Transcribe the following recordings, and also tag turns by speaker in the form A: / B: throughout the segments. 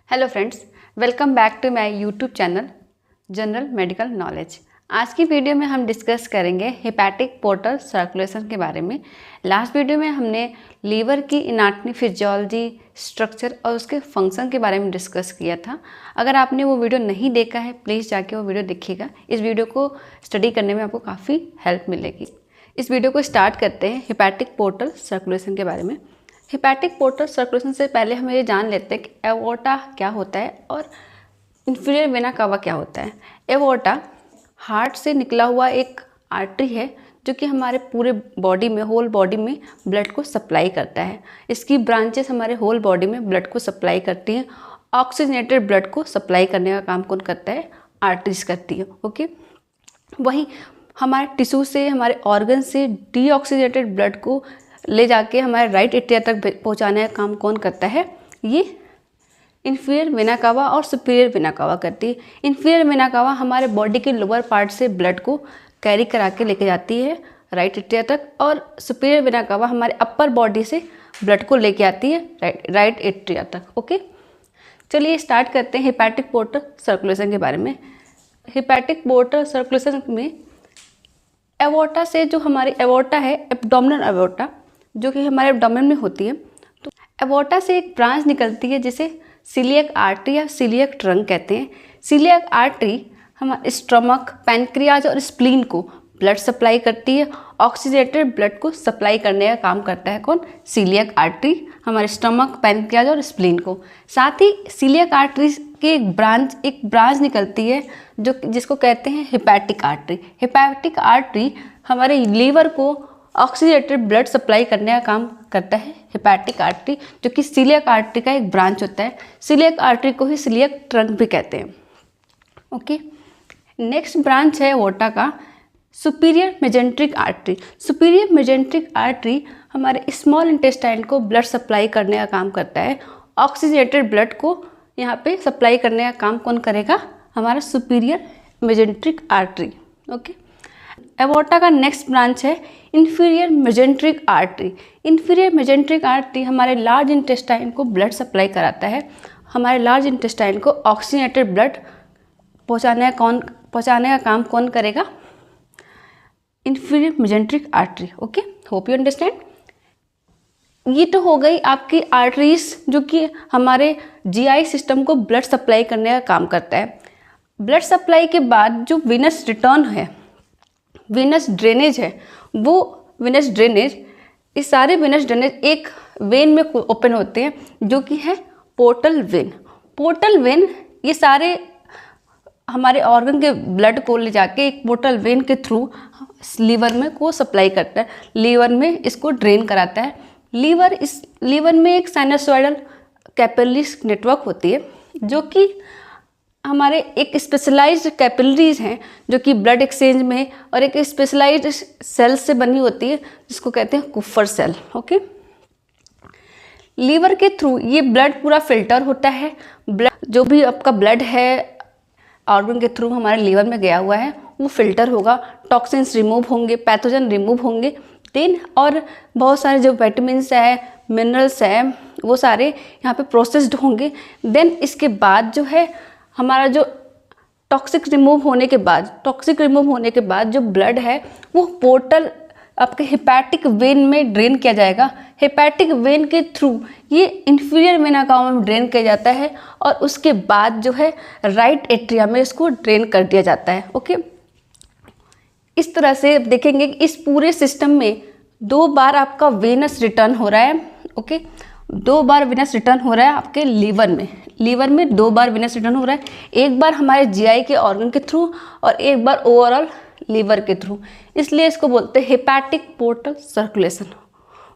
A: Hello friends, welcome back to my YouTube channel general medical knowledge. आज की video में हम डिस्कस करेंगे हेपेटिक पोर्टल सर्कुलेशन के बारे में। लास्ट वीडियो में हमने लीवर की एनाटॉमी, फिजियोलॉजी, स्ट्रक्चर और उसके फंक्शन के बारे में डिस्कस किया था। अगर आपने वो वीडियो नहीं देखा है, प्लीज़ जाके वो वीडियो देखिएगा। इस वीडियो को स्टडी करने में आपको काफ़ी हेल्प मिलेगी। इस वीडियो को स्टार्ट करते हैं हेपेटिक पोर्टल सर्कुलेशन के बारे में। हेपेटिक पोर्टल सर्कुलेशन से पहले हम ये जान लेते हैं कि एवोर्टा क्या होता है और इंफीरियर वेना कावा क्या होता है। एवोर्टा हार्ट से निकला हुआ एक आर्टरी है जो कि हमारे पूरे बॉडी में, होल बॉडी में ब्लड को सप्लाई करता है। इसकी ब्रांचेस हमारे होल बॉडी में ब्लड को सप्लाई करती हैं। ऑक्सीजनेटेड ब्लड को सप्लाई करने का काम कौन करता है? आर्टरीज करती है। ओके, वहीं हमारे टिश्यू से, हमारे ऑर्गन से डीऑक्सीजनेटेड ब्लड को ले जाके हमारे राइट एट्रिया तक पहुंचाने का काम कौन करता है? ये इन्फीरियर वेना कावा और सुपीरियर वेना कावा करती है। इन्फीरियर वेना कावा हमारे बॉडी के लोअर पार्ट से ब्लड को कैरी करा के लेके जाती है राइट एट्रिया तक, और सुपीरियर वेना कावा हमारे अपर बॉडी से ब्लड को लेके आती है राइट एट्रिया तक। ओके, चलिए स्टार्ट करते हैं हेपेटिक पोर्टल सर्कुलेशन के बारे में। हेपेटिक पोर्टल सर्कुलेशन में एवोर्टा से, जो हमारी एवोर्टा है, एब्डोमिनल एवोर्टा, जो कि हमारे एब्डोमेन में होती है, तो एवोर्टा से एक ब्रांच निकलती है जिसे सीलियक आर्टरी या सीलियक ट्रंक कहते हैं। सीलियक आर्टरी हमारे स्टमक, पैनक्रियाज और स्प्लीन को ब्लड सप्लाई करती है। ऑक्सीजनेटेड ब्लड को सप्लाई करने का काम करता है कौन? सीलियक आर्टरी हमारे स्टमक, पैनक्रियाज और स्प्लीन को। साथ ही सीलियक आर्टरी की एक ब्रांच निकलती है जिसको कहते हैं हेपेटिक आर्टरी। हेपेटिक आर्टरी हमारे लीवर को ऑक्सीजनेटेड ब्लड सप्लाई करने का काम करता है हेपेटिक आर्टरी, जो कि सीलियक आर्टरी का एक ब्रांच होता है। सीलियक आर्टरी को ही सीलियक ट्रंक भी कहते हैं। ओके, नेक्स्ट ब्रांच है एवोर्टा का superior mesenteric artery. Superior mesenteric artery हमारे स्मॉल इंटेस्टाइन को ब्लड सप्लाई करने का काम करता है। ऑक्सीजनेटेड ब्लड को यहाँ पे सप्लाई करने का काम कौन करेगा? हमारा superior mesenteric artery. Okay, aorta का नेक्स्ट ब्रांच है inferior mesenteric artery. Inferior mesenteric artery हमारे लार्ज इंटेस्टाइन को ब्लड सप्लाई कराता है। हमारे लार्ज इंटेस्टाइन को ऑक्सीजनेटेड ब्लड पहुँचाने का काम कौन करेगा? Inferior mesenteric artery. Okay, hope you understand. ये तो हो गई आपकी आर्टरीज जो कि हमारे जीआई सिस्टम को ब्लड सप्लाई करने का काम करता है। ब्लड सप्लाई के बाद जो वेनस रिटर्न है, वेनस ड्रेनेज है, वो वेनस ड्रेनेज, ये सारे वेनस ड्रेनेज एक वेन में ओपन होते हैं जो कि है पोर्टल वेन। पोर्टल वेन ये सारे हमारे ऑर्गन के ब्लड को ले जाके एक पोर्टल वेन के थ्रू लीवर में को सप्लाई करता है, लीवर में इसको ड्रेन कराता है। लीवर में एक साइनसोइडल कैपिलरीज नेटवर्क होती है जो कि हमारे एक स्पेशलाइज्ड कैपिलरीज हैं जो कि ब्लड एक्सचेंज में, और एक स्पेशलाइज्ड सेल से बनी होती है जिसको कहते हैं कुफर सेल। ओके, लीवर के थ्रू ये ब्लड पूरा फिल्टर होता है। ब्लड जो भी आपका ब्लड है ऑर्गन के थ्रू हमारे लीवर में गया हुआ है वो फिल्टर होगा, टॉक्सिन्स रिमूव होंगे, पैथोजन रिमूव होंगे, देन और बहुत सारे जो विटामिन्स है, मिनरल्स है, वो सारे यहाँ पे प्रोसेस्ड होंगे। देन इसके बाद जो है हमारा जो टॉक्सिक रिमूव होने के बाद जो ब्लड है वो पोर्टल आपके हेपेटिक वेन में ड्रेन किया जाएगा। हेपेटिक वेन के थ्रू ये इन्फीरियर वेना कावा में ड्रेन किया जाता है और उसके बाद जो है राइट एट्रिया में इसको ड्रेन कर दिया जाता है। ओके, इस तरह से देखेंगे कि इस पूरे सिस्टम में 2 बार आपका वेनस रिटर्न हो रहा है। ओके, 2 बार वेनस रिटर्न हो रहा है आपके लीवर में 2 बार वेनस रिटर्न हो रहा है। एक बार हमारे जीआई के ऑर्गन के थ्रू और एक बार ओवरऑल लीवर के थ्रू, इसलिए इसको बोलते हैं hepatic portal circulation.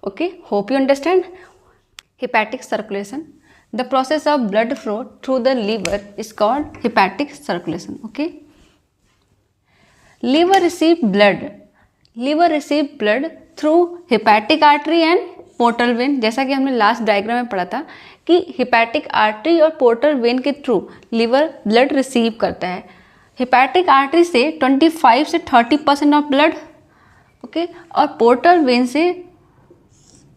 A: Okay, hope you understand. Hepatic circulation, the process of blood flow through the liver is called hepatic circulation. Okay, liver receive blood through hepatic artery and portal vein. जैसा कि हमने last diagram में पढ़ा था कि hepatic artery और portal vein के through liver blood receive करता है। हेपेटिक आर्टरी से 25 से 30% ऑफ ब्लड, ओके, और पोर्टल वेन से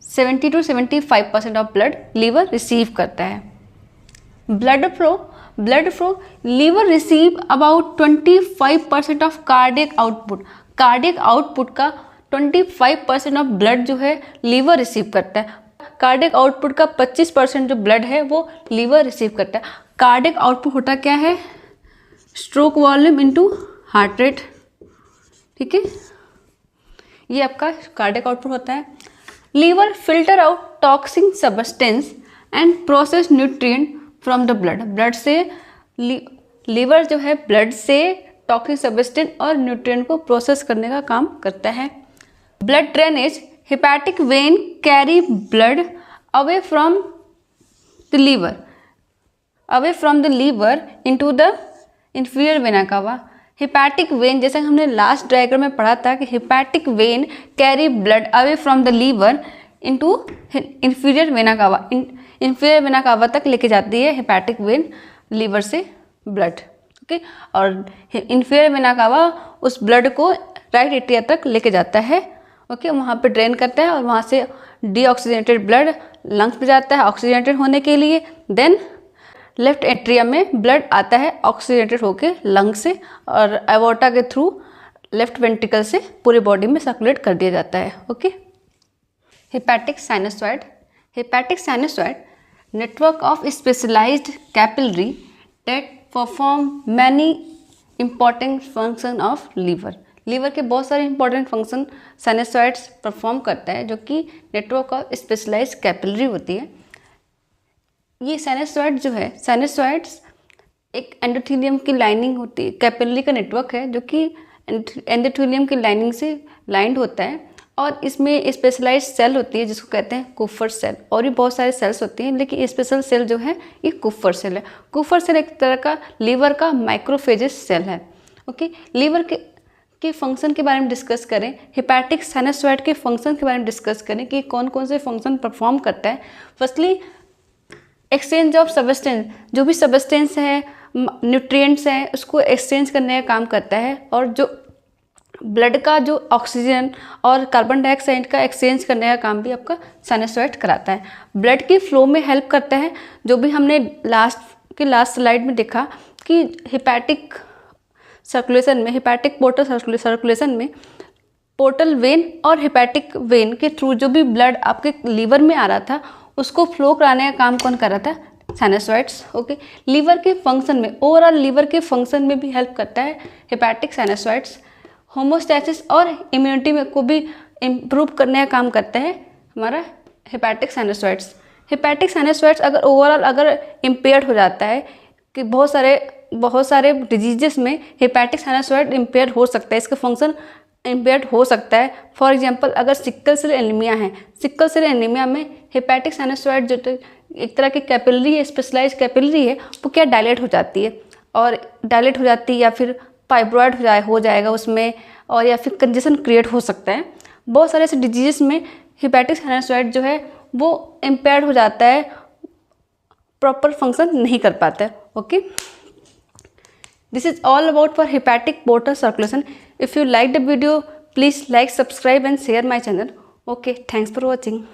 A: 70 to 75% of blood liver receive करता है। blood flow, liver receive about 25% of cardiac output. Cardiac output का 25% ऑफ ब्लड जो है लीवर रिसीव करता है। कार्डियक आउटपुट का 25% जो ब्लड है वो लीवर रिसीव करता है। कार्डियक आउटपुट होता क्या है? Stroke volume into heart rate, ठीक है, ये आपका कार्डियक आउटपुट होता है। Liver filter out toxic substance and process nutrient from the blood. Blood से लीवर जो है ब्लड से टॉक्सिक सब्सटेंस और न्यूट्रिएंट को प्रोसेस करने का काम करता है। Blood drainage, hepatic vein carry blood away from the liver into the inferior vena cava. Hepatic vein, जैसे हमने लास्ट डायग्राम में पढ़ा था कि hepatic vein carry blood away from the liver into inferior vena cava. Inferior vena cava तक लेके जाती है हेपेटिक वेन लीवर से ब्लड, ओके। और इंफीरियर वेना कावा उस ब्लड को राइट एट्रिया तक लेके जाता है, ओके, वहाँ पे ड्रेन करता है और वहाँ से डीऑक्सीजनेटेड ब्लड लंग्स में जाता है ऑक्सीजनेटेड होने के लिए। देन लेफ्ट एट्रियम में ब्लड आता है ऑक्सीजनेटेड होके लंग से और एवोर्टा के थ्रू लेफ्ट वेंट्रिकल से पूरे बॉडी में सर्कुलेट कर दिया जाता है, okay. Hepatic sinusoid network of specialized capillary that perform many important function of liver. Liver के बहुत सारे इंपॉर्टेंट फंक्शन साइनसॉइड्स परफॉर्म करता है, जो कि नेटवर्क ऑफ स्पेशलाइज्ड कैपिलरी होती है। ये साइनसॉइड जो है, साइनसॉइड्स एक एंडोथेलियम की लाइनिंग होती है, कैपिलरी का नेटवर्क है जो कि एंडोथेलियम की लाइनिंग से लाइंड होता है और इसमें स्पेशलाइज्ड सेल होती है जिसको कहते हैं कुफर सेल। और भी बहुत सारे सेल्स होती हैं लेकिन स्पेशल सेल जो है ये कुफर सेल है। कुफर सेल एक तरह का लीवर का माइक्रोफेजेस सेल है, ओके। लीवर के फंक्शन के बारे में डिस्कस करें, हेपेटिक साइनसॉइड के फंक्शन के बारे में डिस्कस करें कि कौन कौन से फंक्शन परफॉर्म करता है। फर्स्टली एक्सचेंज ऑफ सब्सटेंस, जो भी सब्सटेंस है, न्यूट्रिएंट्स हैं, उसको एक्सचेंज करने का काम करता है। और जो ब्लड का जो ऑक्सीजन और कार्बन डाइऑक्साइड का एक्सचेंज करने का काम भी आपका साइनसॉइड कराता है। ब्लड की फ्लो में हेल्प करता है, जो भी हमने लास्ट स्लाइड में देखा कि हेपेटिक सर्कुलेशन में, हेपेटिक पोर्टल सर्कुलेशन में पोर्टल वेन और हेपेटिक वेन के थ्रू जो भी ब्लड आपके लीवर में आ रहा था उसको फ्लो कराने का काम कौन कर रहा था? साइनसॉइड्स, ओके। लीवर के फंक्शन में, ओवरऑल लीवर के फंक्शन में भी हेल्प करता है हेपेटिक साइनसॉइड्स। होमोस्टैसिस और इम्यूनिटी में को भी इम्प्रूव करने का काम करता है हमारा हेपेटिक साइनसॉइड्स। हेपेटिक साइनसॉइड्स अगर ओवरऑल अगर इम्पेयर्ड हो जाता है कि बहुत सारे डिजीजेस में हेपेटिक साइनसॉइड इम्पेयर हो सकता है, इसका फंक्शन इम्पेयर्ड हो सकता है। फॉर एग्जांपल अगर सिक्कल सेल एनीमिया है, सिक्कल सेल एनीमिया में हेपेटिक साइनसॉइड जो एक तरह की कैपिलरी है, स्पेशलाइज्ड कैपिलरी है, वो क्या डायलेट हो जाती है और डायलेट हो जाती है या फिर फाइब्रॉइड हो जाएगा उसमें, और या फिर कंजेशन क्रिएट हो सकता है। बहुत सारे ऐसे डिजीज़ में हेपेटिक साइनसॉइड जो है वो इम्पेयर्ड हो जाता है, प्रॉपर फंक्शन नहीं कर पाता है, okay. This is all about for hepatic portal circulation. If you like the video, please like, subscribe and share my channel. Okay, thanks for watching.